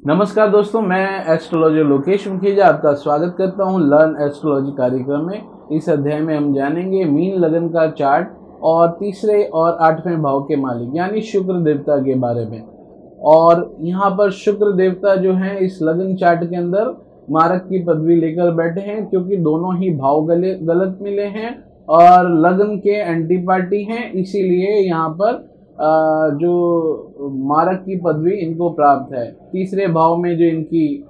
नमस्कार दोस्तों, मैं एस्ट्रोलॉजर लोकेश मुखीजा आपका स्वागत करता हूं लर्न एस्ट्रोलॉजी कार्यक्रम में। इस अध्याय में हम जानेंगे मीन लगन का चार्ट और तीसरे और आठवें भाव के मालिक यानी शुक्र देवता के बारे में। और यहाँ पर शुक्र देवता जो हैं इस लगन चार्ट के अंदर मारक की पदवी लेकर बैठे हैं, क्योंकि दोनों ही भाव गलत मिले हैं और लगन के एंटी पार्टी हैं, इसीलिए यहाँ पर जो मारक की पदवी इनको प्राप्त है। तीसरे भाव में जो इनकी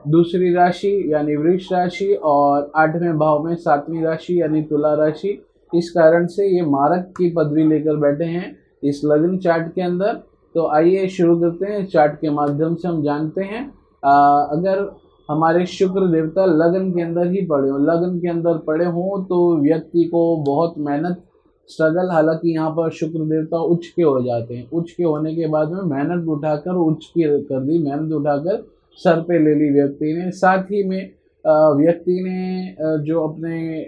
दूसरी राशि यानी वृष राशि और आठवें भाव में सातवीं राशि यानी तुला राशि, इस कारण से ये मारक की पदवी लेकर बैठे हैं इस लगन चार्ट के अंदर। तो आइए शुरू करते हैं। चार्ट के माध्यम से हम जानते हैं अगर हमारे शुक्र देवता लगन के अंदर ही पड़े हों तो व्यक्ति को बहुत मेहनत स्ट्रगल, हालांकि यहाँ पर शुक्र देवता उच्च के हो जाते हैं। उच्च के होने के बाद में मेहनत उठाकर सर पे ले ली व्यक्ति ने। साथ ही में व्यक्ति ने जो अपने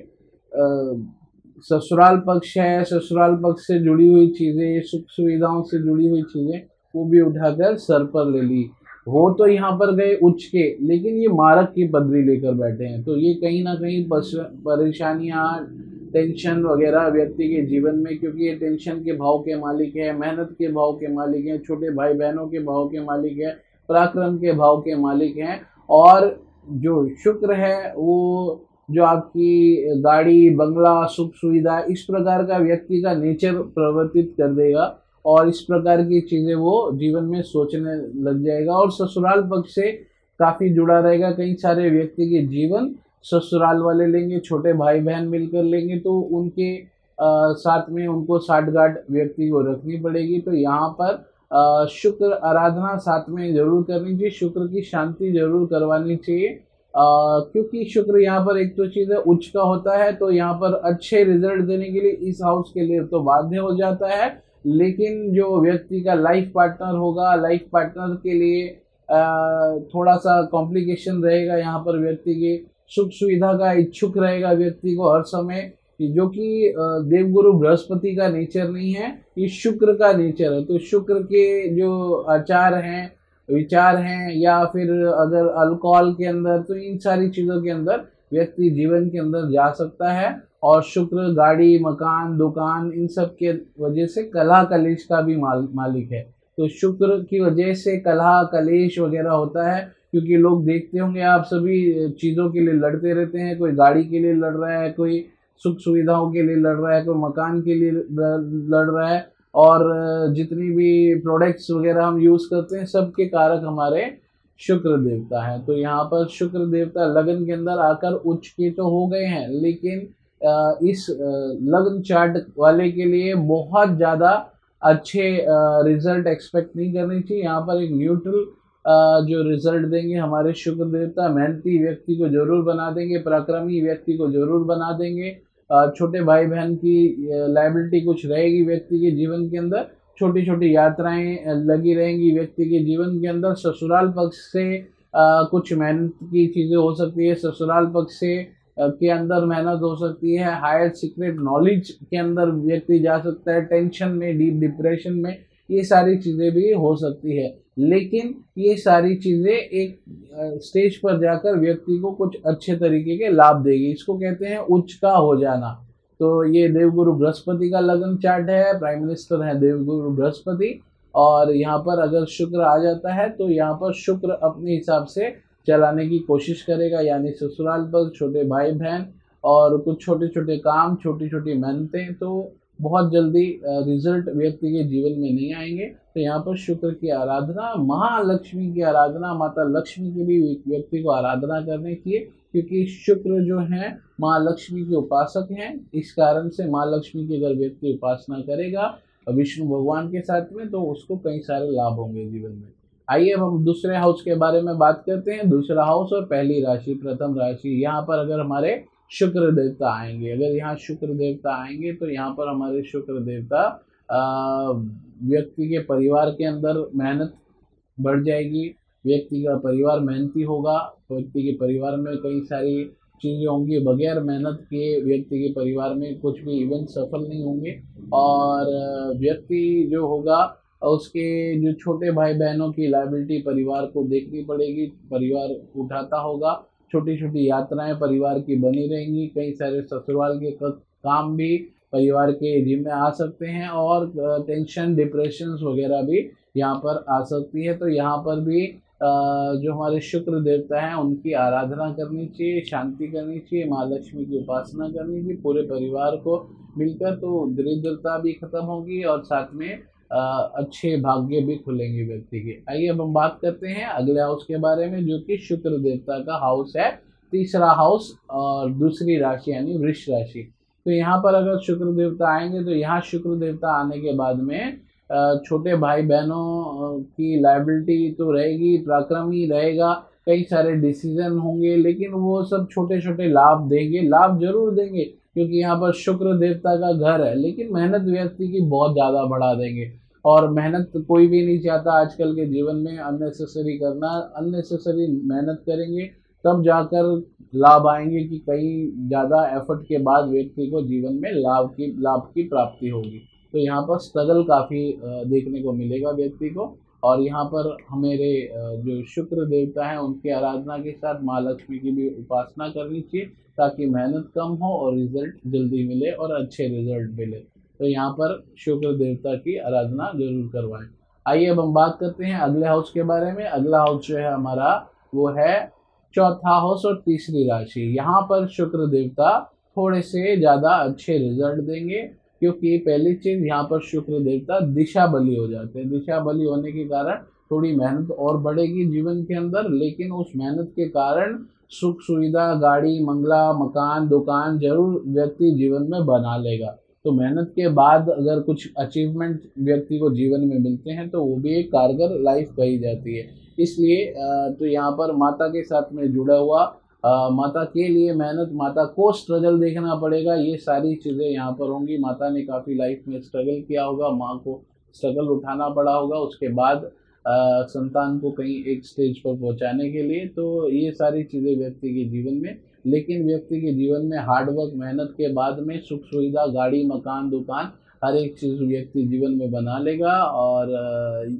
ससुराल पक्ष है, ससुराल पक्ष से जुड़ी हुई चीज़ें, सुख सुविधाओं से जुड़ी हुई चीज़ें, वो भी उठाकर सर पर ले ली। हो तो यहाँ पर गए उच्च के, लेकिन ये मारक की पदवी लेकर बैठे हैं, तो ये कहीं ना कहीं परेशानियाँ, टेंशन वगैरह व्यक्ति के जीवन में, क्योंकि ये टेंशन के भाव के मालिक है, मेहनत के भाव के मालिक हैं, छोटे भाई बहनों के भाव के मालिक है, पराक्रम के भाव के मालिक हैं। और जो शुक्र है वो जो आपकी गाड़ी, बंगला, सुख सुविधा, इस प्रकार का व्यक्ति का नेचर प्रवर्तित कर देगा और इस प्रकार की चीज़ें वो जीवन में सोचने लग जाएगा। और ससुराल पक्ष से काफ़ी जुड़ा रहेगा। कई सारे व्यक्ति के जीवन ससुराल वाले लेंगे, छोटे भाई बहन मिलकर लेंगे, तो उनके साथ में उनको साठगांठ व्यक्ति को रखनी पड़ेगी। तो यहाँ पर शुक्र आराधना साथ में जरूर करनी चाहिए, शुक्र की शांति जरूर करवानी चाहिए, क्योंकि शुक्र यहाँ पर एक तो चीज़ है उच्च का होता है, तो यहाँ पर अच्छे रिजल्ट देने के लिए इस हाउस के लिए तो बाध्य हो जाता है। लेकिन जो व्यक्ति का लाइफ पार्टनर होगा, लाइफ पार्टनर के लिए थोड़ा सा कॉम्प्लिकेशन रहेगा। यहाँ पर व्यक्ति के सुख सुविधा का इच्छुक रहेगा व्यक्ति को हर समय, जो कि देवगुरु बृहस्पति का नेचर नहीं है, ये शुक्र का नेचर है। तो शुक्र के जो आचार हैं, विचार हैं, या फिर अगर अल्कोहल के अंदर, तो इन सारी चीज़ों के अंदर व्यक्ति जीवन के अंदर जा सकता है। और शुक्र गाड़ी, मकान, दुकान, इन सब के वजह से कलह कलेश का भी मालिक है। तो शुक्र की वजह से कलह कलेश वगैरह होता है, क्योंकि लोग देखते होंगे आप सभी चीज़ों के लिए लड़ते रहते हैं। कोई गाड़ी के लिए लड़ रहा है, कोई सुख सुविधाओं के लिए लड़ रहा है, कोई मकान के लिए लड़ रहा है, और जितनी भी प्रोडक्ट्स वगैरह हम यूज़ करते हैं सबके कारक हमारे शुक्र देवता हैं। तो यहाँ पर शुक्र देवता लगन के अंदर आकर उच्च के तो हो गए हैं, लेकिन इस लगन चार्ट वाले के लिए बहुत ज़्यादा अच्छे रिजल्ट एक्सपेक्ट नहीं करनी चाहिए। यहाँ पर एक न्यूट्रल जो रिजल्ट देंगे हमारे शुक्र देवता, मेहनती व्यक्ति को जरूर बना देंगे, पराक्रमी व्यक्ति को जरूर बना देंगे। छोटे भाई बहन की लायबिलिटी कुछ रहेगी व्यक्ति के जीवन के अंदर, छोटी छोटी यात्राएं लगी रहेंगी व्यक्ति के जीवन के अंदर। ससुराल पक्ष से कुछ मेहनत की चीज़ें हो सकती है, ससुराल पक्ष से के अंदर मेहनत हो सकती है, हायर सीक्रेट नॉलेज के अंदर व्यक्ति जा सकता है, टेंशन में, डीप डिप्रेशन में, ये सारी चीज़ें भी हो सकती है। लेकिन ये सारी चीज़ें एक स्टेज पर जाकर व्यक्ति को कुछ अच्छे तरीके के लाभ देगी, इसको कहते हैं उच्च का हो जाना। तो ये देवगुरु बृहस्पति का लगन चार्ट है, प्राइम मिनिस्टर है देवगुरु बृहस्पति, और यहाँ पर अगर शुक्र आ जाता है तो यहाँ पर शुक्र अपने हिसाब से चलाने की कोशिश करेगा, यानी ससुराल पर छोटे भाई बहन और कुछ छोटे छोटे काम, छोटी छोटी मेहनतें, तो बहुत जल्दी रिजल्ट व्यक्ति के जीवन में नहीं आएंगे। तो यहाँ पर शुक्र की आराधना, महालक्ष्मी की आराधना, माता लक्ष्मी की भी व्यक्ति को आराधना करनी चाहिए, क्योंकि शुक्र जो है माँ लक्ष्मी के उपासक हैं। इस कारण से माँ लक्ष्मी की अगर व्यक्ति उपासना करेगा विष्णु भगवान के साथ में, तो उसको कई सारे लाभ होंगे जीवन में। आइए अब हम दूसरे हाउस के बारे में बात करते हैं। दूसरा हाउस और पहली राशि, प्रथम राशि, यहाँ पर अगर हमारे शुक्र देवता आएंगे, अगर यहाँ शुक्र देवता आएंगे तो यहाँ पर हमारे शुक्र देवता व्यक्ति के परिवार के अंदर मेहनत बढ़ जाएगी, व्यक्ति का परिवार मेहनती होगा, व्यक्ति के परिवार में कई सारी चीज़ें होंगी, बगैर मेहनत के व्यक्ति के परिवार में कुछ भी इवेंट सफल नहीं होंगे। और व्यक्ति जो होगा उसके जो छोटे भाई बहनों की लायबिलिटी परिवार को देखनी पड़ेगी, परिवार उठाता होगा, छोटी छोटी यात्राएं परिवार की बनी रहेंगी, कई सारे ससुराल के काम भी परिवार के जिम्मे आ सकते हैं, और टेंशन डिप्रेशन वगैरह भी यहाँ पर आ सकती है। तो यहाँ पर भी जो हमारे शुक्र देवता हैं उनकी आराधना करनी चाहिए, शांति करनी चाहिए, माँ लक्ष्मी की उपासना करनी चाहिए पूरे परिवार को मिलकर। तो दरिद्रता भी खत्म होगी और साथ में अच्छे भाग्य भी खुलेंगे व्यक्ति के। आइए अब हम बात करते हैं अगले हाउस के बारे में, जो कि शुक्र देवता का हाउस है, तीसरा हाउस और दूसरी राशि यानी वृष राशि। तो यहाँ पर अगर शुक्र देवता आएंगे तो यहाँ शुक्र देवता आने के बाद में छोटे भाई बहनों की लायबिलिटी तो रहेगी, पराक्रम ही रहेगा, कई सारे डिसीजन होंगे, लेकिन वो सब छोटे छोटे लाभ देंगे, लाभ जरूर देंगे क्योंकि यहाँ पर शुक्र देवता का घर है, लेकिन मेहनत व्यक्ति की बहुत ज़्यादा बढ़ा देंगे। और मेहनत कोई भी नहीं चाहता आजकल के जीवन में अननेसेसरी करना, अननेसेसरी मेहनत करेंगे तब जाकर लाभ आएंगे कि कई ज़्यादा एफर्ट के बाद व्यक्ति को जीवन में लाभ की प्राप्ति होगी। तो यहाँ पर स्ट्रगल काफ़ी देखने को मिलेगा व्यक्ति को। और यहाँ पर हमारे जो शुक्र देवता हैं उनकी आराधना के साथ माँ लक्ष्मी की भी उपासना करनी चाहिए ताकि मेहनत कम हो और रिजल्ट जल्दी मिले और अच्छे रिजल्ट मिले। तो यहाँ पर शुक्र देवता की आराधना जरूर करवाएं। आइए अब हम बात करते हैं अगले हाउस के बारे में। अगला हाउस जो है हमारा वो है चौथा हाउस और तीसरी राशि। यहाँ पर शुक्र देवता थोड़े से ज़्यादा अच्छे रिजल्ट देंगे क्योंकि पहली चीज़ यहाँ पर शुक्र देवता दिशा बली हो जाते हैं। दिशा बली होने के कारण थोड़ी मेहनत और बढ़ेगी जीवन के अंदर, लेकिन उस मेहनत के कारण सुख सुविधा, गाड़ी मंगला, मकान, दुकान जरूर व्यक्ति जीवन में बना लेगा। तो मेहनत के बाद अगर कुछ अचीवमेंट व्यक्ति को जीवन में मिलते हैं तो वो भी एक कारगर लाइफ कही जाती है। इसलिए तो यहाँ पर माता के साथ में जुड़ा हुआ माता के लिए मेहनत, माता को स्ट्रगल देखना पड़ेगा, ये सारी चीज़ें यहाँ पर होंगी। माता ने काफ़ी लाइफ में स्ट्रगल किया होगा, माँ को स्ट्रगल उठाना पड़ा होगा उसके बाद संतान को कहीं एक स्टेज पर पहुँचाने के लिए। तो ये सारी चीज़ें व्यक्ति के जीवन में, लेकिन व्यक्ति के जीवन में हार्डवर्क मेहनत के बाद में सुख सुविधा, गाड़ी मकान दुकान हर एक चीज़ व्यक्ति जीवन में बना लेगा। और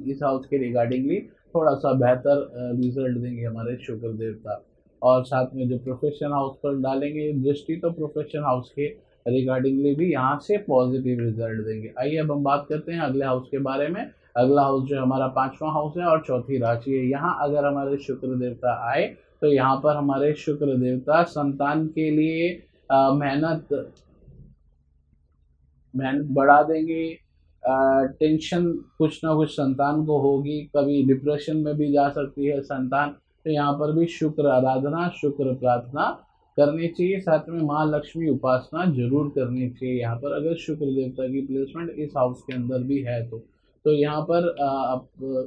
इस हाउस के रिगार्डिंगली थोड़ा सा बेहतर रिजल्ट देंगे हमारे शुक्र देवता। और साथ में जो प्रोफेशन हाउस पर डालेंगे दृष्टि तो प्रोफेशन हाउस के रिगार्डिंगली भी यहाँ से पॉजिटिव रिजल्ट देंगे। आइए अब हम बात करते हैं अगले हाउस के बारे में। अगला हाउस जो हमारा पांचवा हाउस है और चौथी राशि है। यहाँ अगर हमारे शुक्र देवता आए तो यहाँ पर हमारे शुक्र देवता संतान के लिए मेहनत बढ़ा देंगे। टेंशन कुछ ना कुछ संतान को होगी, कभी डिप्रेशन में भी जा सकती है संतान। तो यहाँ पर भी शुक्र आराधना, शुक्र प्रार्थना करनी चाहिए, साथ में माँ लक्ष्मी उपासना जरूर करनी चाहिए। यहाँ पर अगर शुक्र देवता की प्लेसमेंट इस हाउस के अंदर भी है तो यहाँ पर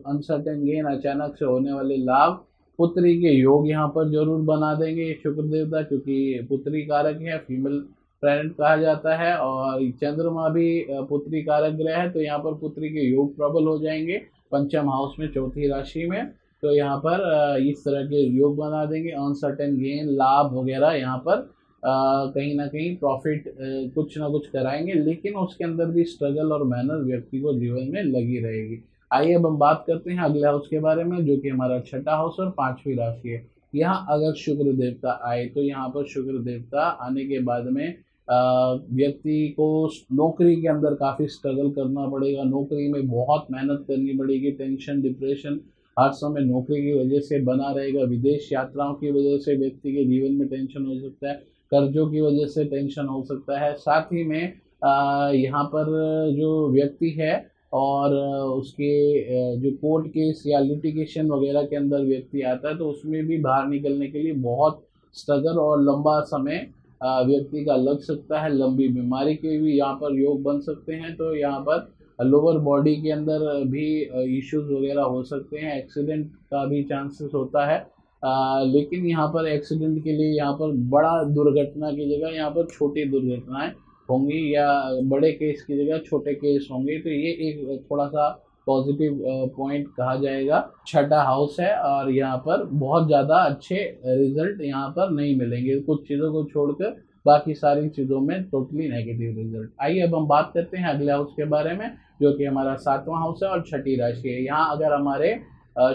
अनसर्टेन गेन, अचानक से होने वाले लाभ, पुत्री के योग यहाँ पर जरूर बना देंगे शुक्र देवता, क्योंकि पुत्री कारक है, फीमेल प्लैनेट कहा जाता है और चंद्रमा भी पुत्री कारक ग्रह है। तो यहाँ पर पुत्री के योग प्रबल हो जाएंगे पंचम हाउस में, चौथी राशि में। तो यहाँ पर इस तरह के योग बना देंगे, अनसर्टेन गेन, लाभ वगैरह यहाँ पर कहीं ना कहीं प्रॉफिट कुछ ना कुछ कराएंगे, लेकिन उसके अंदर भी स्ट्रगल और मेहनत व्यक्ति को जीवन में लगी रहेगी। आइए अब हम बात करते हैं अगले हाउस के बारे में, जो कि हमारा छठा हाउस और पांचवी राशि है। यहाँ अगर शुक्र देवता आए तो यहाँ पर शुक्र देवता आने के बाद में व्यक्ति को नौकरी के अंदर काफ़ी स्ट्रगल करना पड़ेगा, नौकरी में बहुत मेहनत करनी पड़ेगी, टेंशन डिप्रेशन हर समय नौकरी की वजह से बना रहेगा, विदेश यात्राओं की वजह से व्यक्ति के जीवन में टेंशन हो सकता है, कर्जों की वजह से टेंशन हो सकता है। साथ ही में यहाँ पर जो व्यक्ति है और उसके जो कोर्ट केस या लिटिगेशन वगैरह के अंदर व्यक्ति आता है तो उसमें भी बाहर निकलने के लिए बहुत स्ट्रगल और लंबा समय व्यक्ति का लग सकता है। लंबी बीमारी के भी यहाँ पर योग बन सकते हैं। तो यहाँ पर लोअर बॉडी के अंदर भी इश्यूज वगैरह हो सकते हैं, एक्सीडेंट का भी चांसेस होता है। लेकिन यहाँ पर एक्सीडेंट के लिए यहाँ पर बड़ा दुर्घटना की जगह यहाँ पर छोटी दुर्घटनाएं होंगी या बड़े केस की जगह छोटे केस होंगे। तो ये एक थोड़ा सा पॉजिटिव पॉइंट कहा जाएगा। छठा हाउस है और यहाँ पर बहुत ज़्यादा अच्छे रिजल्ट यहाँ पर नहीं मिलेंगे, कुछ चीज़ों को छोड़कर बाकी सारी चीज़ों में टोटली नेगेटिव रिजल्ट। आइए अब हम बात करते हैं अगले हाउस के बारे में, जो कि हमारा 7वां हाउस है और छठी राशि है। यहाँ अगर हमारे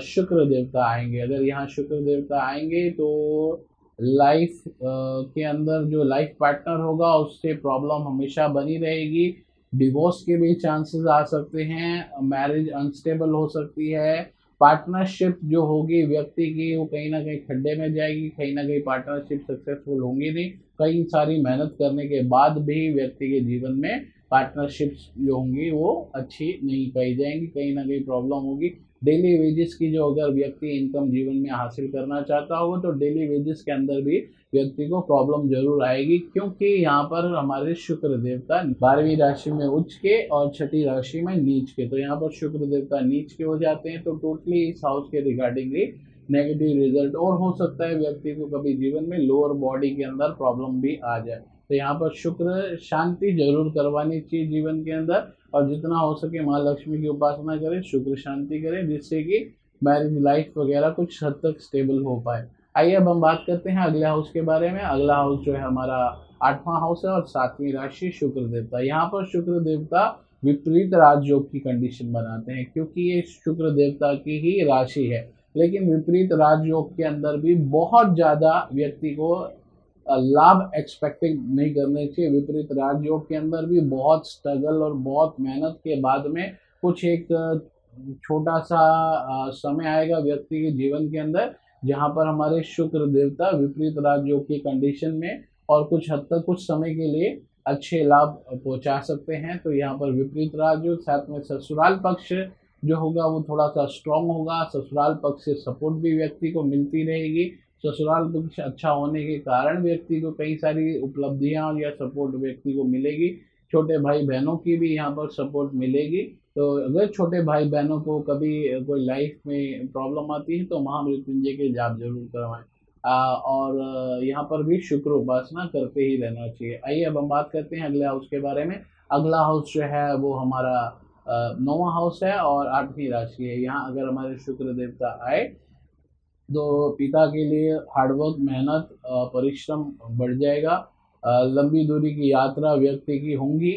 शुक्र देवता आएंगे, अगर यहाँ शुक्र देवता आएंगे तो लाइफ के अंदर जो लाइफ पार्टनर होगा उससे प्रॉब्लम हमेशा बनी रहेगी। डिवोर्स के भी चांसेस आ सकते हैं, मैरिज अनस्टेबल हो सकती है, पार्टनरशिप जो होगी व्यक्ति की वो कहीं ना कहीं खड्डे में जाएगी, कहीं ना कहीं पार्टनरशिप सक्सेसफुल होंगी नहीं। कई सारी मेहनत करने के बाद भी व्यक्ति के जीवन में पार्टनरशिप्स जो होंगी वो अच्छी नहीं पाई जाएंगी, कहीं ना कहीं प्रॉब्लम होगी। डेली वेजेस की जो अगर व्यक्ति इनकम जीवन में हासिल करना चाहता होगा तो डेली वेजेस के अंदर भी व्यक्ति को प्रॉब्लम जरूर आएगी, क्योंकि यहाँ पर हमारे शुक्र देवता 12वीं राशि में उच्च के और छठी राशि में नीच के, तो यहाँ पर शुक्र देवता नीच के हो जाते हैं। तो टोटली इस हाउस के रिगार्डिंगली नेगेटिव रिजल्ट, और हो सकता है व्यक्ति को कभी जीवन में लोअर बॉडी के अंदर प्रॉब्लम भी आ जाए। तो यहाँ पर शुक्र शांति जरूर करवानी चाहिए जीवन के अंदर, और जितना हो सके माँ लक्ष्मी की उपासना करें, शुक्र शांति करें, जिससे कि मैरिज लाइफ वगैरह कुछ हद तक स्टेबल हो पाए। आइए अब हम बात करते हैं अगले हाउस के बारे में। अगला हाउस जो है हमारा 8वां हाउस है और 7वीं राशि शुक्र देवता। यहाँ पर शुक्र देवता विपरीत राजयोग की कंडीशन बनाते हैं, क्योंकि ये शुक्र देवता की ही राशि है। लेकिन विपरीत राजयोग के अंदर भी बहुत ज्यादा व्यक्ति को लाभ एक्सपेक्टिंग नहीं करने चाहिए। विपरीत राजयोग के अंदर भी बहुत स्ट्रगल और बहुत मेहनत के बाद में कुछ एक छोटा सा समय आएगा व्यक्ति के जीवन के अंदर, जहाँ पर हमारे शुक्र देवता विपरीत राजयोग की कंडीशन में और कुछ हद तक कुछ समय के लिए अच्छे लाभ पहुंचा सकते हैं। तो यहाँ पर विपरीत राजयोग, साथ में ससुराल पक्ष जो होगा वो थोड़ा सा स्ट्रांग होगा। ससुराल पक्ष से सपोर्ट भी व्यक्ति को मिलती रहेगी। ससुराल पक्ष अच्छा होने के कारण व्यक्ति को कई सारी उपलब्धियां या सपोर्ट व्यक्ति को मिलेगी। छोटे भाई बहनों की भी यहाँ पर सपोर्ट मिलेगी। तो अगर छोटे भाई बहनों को कभी कोई लाइफ में प्रॉब्लम आती है तो महामृत्युंजय के जाप जरूर करवाएं। और यहाँ पर भी शुक्र उपासना करते ही रहना चाहिए। आइए अब हम बात करते हैं अगले हाउस के बारे में। अगला हाउस जो है वो हमारा 9वां हाउस है और 8वीं राशि है। यहाँ अगर हमारे शुक्र देवता आए तो पिता के लिए हार्डवर्क, मेहनत, परिश्रम बढ़ जाएगा। लंबी दूरी की यात्रा व्यक्ति की होंगी,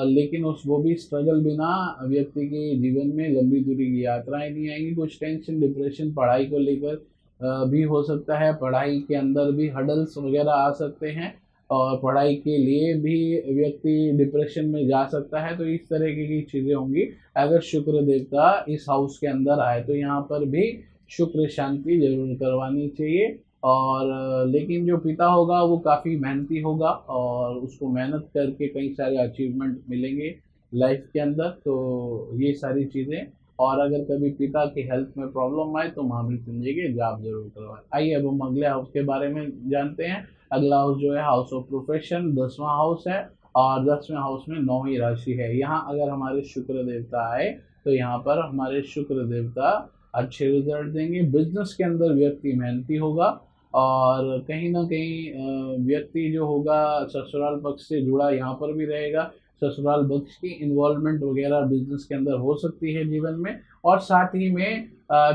लेकिन उस वो भी स्ट्रगल बिना व्यक्ति के जीवन में लंबी दूरी की यात्राएं नहीं आएंगी। कुछ टेंशन, डिप्रेशन पढ़ाई को लेकर भी हो सकता है। पढ़ाई के अंदर भी हडल्स वगैरह आ सकते हैं और पढ़ाई के लिए भी व्यक्ति डिप्रेशन में जा सकता है। तो इस तरह की चीज़ें होंगी अगर शुक्र देवता इस हाउस के अंदर आए। तो यहाँ पर भी शुक्र शांति जरूर करवानी चाहिए। और लेकिन जो पिता होगा वो काफ़ी मेहनती होगा और उसको मेहनत करके कई सारे अचीवमेंट मिलेंगे लाइफ के अंदर। तो ये सारी चीज़ें, और अगर कभी पिता की हेल्थ में प्रॉब्लम आए तो महामृत्युंजय के जाप जरूर करवाएं। आइए अब हम अगले हाउस के बारे में जानते हैं। अगला हाउस जो है हाउस ऑफ प्रोफेशन, 10वां हाउस है और 10वें हाउस में 9वीं राशि है। यहाँ अगर हमारे शुक्र देवता आए तो यहाँ पर हमारे शुक्र देवता अच्छे रिजल्ट देंगे। बिजनेस के अंदर व्यक्ति मेहनती होगा और कहीं ना कहीं व्यक्ति जो होगा ससुराल पक्ष से जुड़ा यहाँ पर भी रहेगा। ससुराल पक्ष की इन्वॉल्वमेंट वगैरह बिजनेस के अंदर हो सकती है जीवन में। और साथ ही में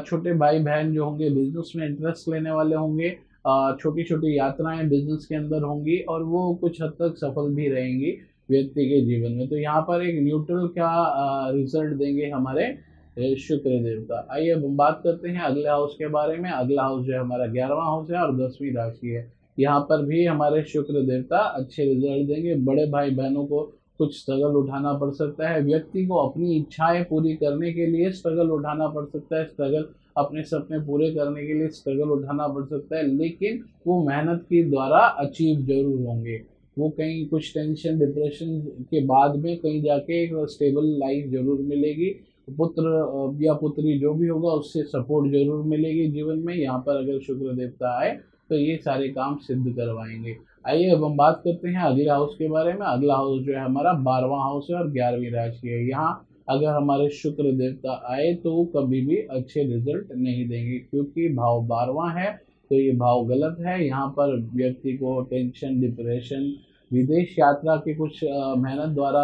छोटे भाई बहन जो होंगे बिजनेस में इंटरेस्ट लेने वाले होंगे। छोटी छोटी यात्राएं बिजनेस के अंदर होंगी और वो कुछ हद तक सफल भी रहेंगी व्यक्ति के जीवन में। तो यहाँ पर एक न्यूट्रल का रिजल्ट देंगे हमारे शुक्र देवता। आइए अब हम बात करते हैं अगले हाउस के बारे में। अगला हाउस जो है हमारा 11वां हाउस है और 10वीं राशि है। यहाँ पर भी हमारे शुक्र देवता अच्छे रिजल्ट देंगे। बड़े भाई बहनों को कुछ स्ट्रगल उठाना पड़ सकता है। व्यक्ति को अपनी इच्छाएं पूरी करने के लिए स्ट्रगल उठाना पड़ सकता है। स्ट्रगल अपने सपने पूरे करने के लिए स्ट्रगल उठाना पड़ सकता है, लेकिन वो मेहनत के द्वारा अचीव जरूर होंगे। वो कहीं कुछ टेंशन, डिप्रेशन के बाद में कहीं जाके एक स्टेबल लाइफ जरूर मिलेगी। पुत्र या पुत्री जो भी होगा उससे सपोर्ट जरूर मिलेगी जीवन में। यहाँ पर अगर शुक्र देवता आए तो ये सारे काम सिद्ध करवाएंगे। आइए अब हम बात करते हैं अगले हाउस के बारे में। अगला हाउस जो है हमारा 12वां हाउस है और 11वीं राशि है। यहाँ अगर हमारे शुक्र देवता आए तो वो कभी भी अच्छे रिजल्ट नहीं देंगे, क्योंकि भाव 12वां है तो ये भाव गलत है। यहाँ पर व्यक्ति को टेंशन, डिप्रेशन, विदेश यात्रा के कुछ मेहनत द्वारा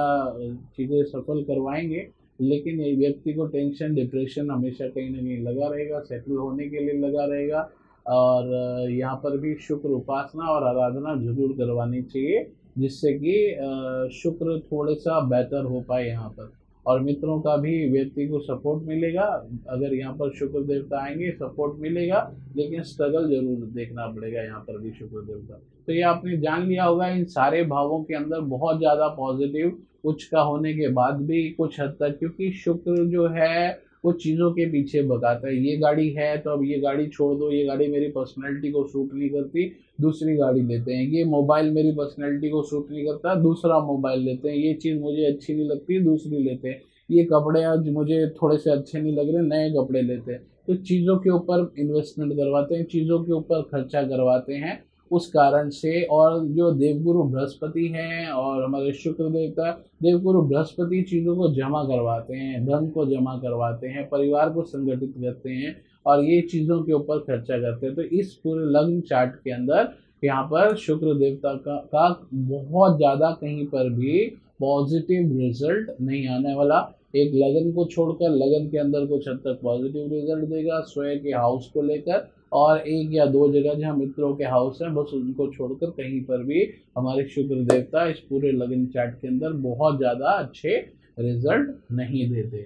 चीज़ें सफल करवाएंगे, लेकिन ये व्यक्ति को टेंशन, डिप्रेशन हमेशा कहीं ना कहीं लगा रहेगा, सेटल होने के लिए लगा रहेगा। और यहाँ पर भी शुक्र उपासना और आराधना जरूर करवानी चाहिए, जिससे कि शुक्र थोड़ा सा बेहतर हो पाए यहाँ पर। और मित्रों का भी व्यक्ति को सपोर्ट मिलेगा, अगर यहाँ पर शुक्र देवता आएंगे सपोर्ट मिलेगा, लेकिन स्ट्रगल जरूर देखना पड़ेगा यहाँ पर भी शुक्र देवता। तो ये आपने जान लिया होगा, इन सारे भावों के अंदर बहुत ज़्यादा पॉजिटिव उच्च का होने के बाद भी कुछ हद तक, क्योंकि शुक्र जो है वो चीज़ों के पीछे भगाता है। ये गाड़ी है तो अब ये गाड़ी छोड़ दो, ये गाड़ी मेरी पर्सनैलिटी को सूट नहीं करती, दूसरी गाड़ी लेते हैं। ये मोबाइल मेरी पर्सनैलिटी को सूट नहीं करता, दूसरा मोबाइल लेते हैं। ये चीज़ मुझे अच्छी नहीं लगती, दूसरी लेते हैं। ये कपड़े आज मुझे थोड़े से अच्छे नहीं लग रहे, नए कपड़े लेते हैं। तो चीज़ों के ऊपर इन्वेस्टमेंट करवाते हैं, चीज़ों के ऊपर खर्चा करवाते हैं उस कारण से। और जो देवगुरु बृहस्पति हैं और हमारे शुक्र देवता, देवगुरु बृहस्पति चीज़ों को जमा करवाते हैं, धन को जमा करवाते हैं, परिवार को संगठित करते हैं और ये चीज़ों के ऊपर खर्चा करते हैं। तो इस पूरे लग्न चार्ट के अंदर यहाँ पर शुक्र देवता का बहुत ज़्यादा कहीं पर भी पॉजिटिव रिजल्ट नहीं आने वाला। एक लगन को छोड़कर लगन के अंदर कुछ हद तक पॉजिटिव रिजल्ट देगा स्वयं के हाउस को लेकर, और एक या दो जगह जहाँ मित्रों के हाउस हैं बस उनको छोड़कर कहीं पर भी हमारे शुक्र देवता इस पूरे लगन चार्ट के अंदर बहुत ज़्यादा अच्छे रिजल्ट नहीं देते।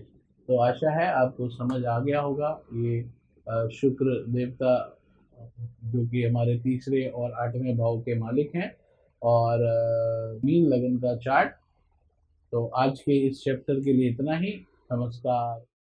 तो आशा है आपको समझ आ गया होगा। ये शुक्र देवता जो कि हमारे तीसरे और आठवें भाव के मालिक हैं, और मीन लगन का चार्ट। तो आज के इस चैप्टर के लिए इतना ही। नमस्कार।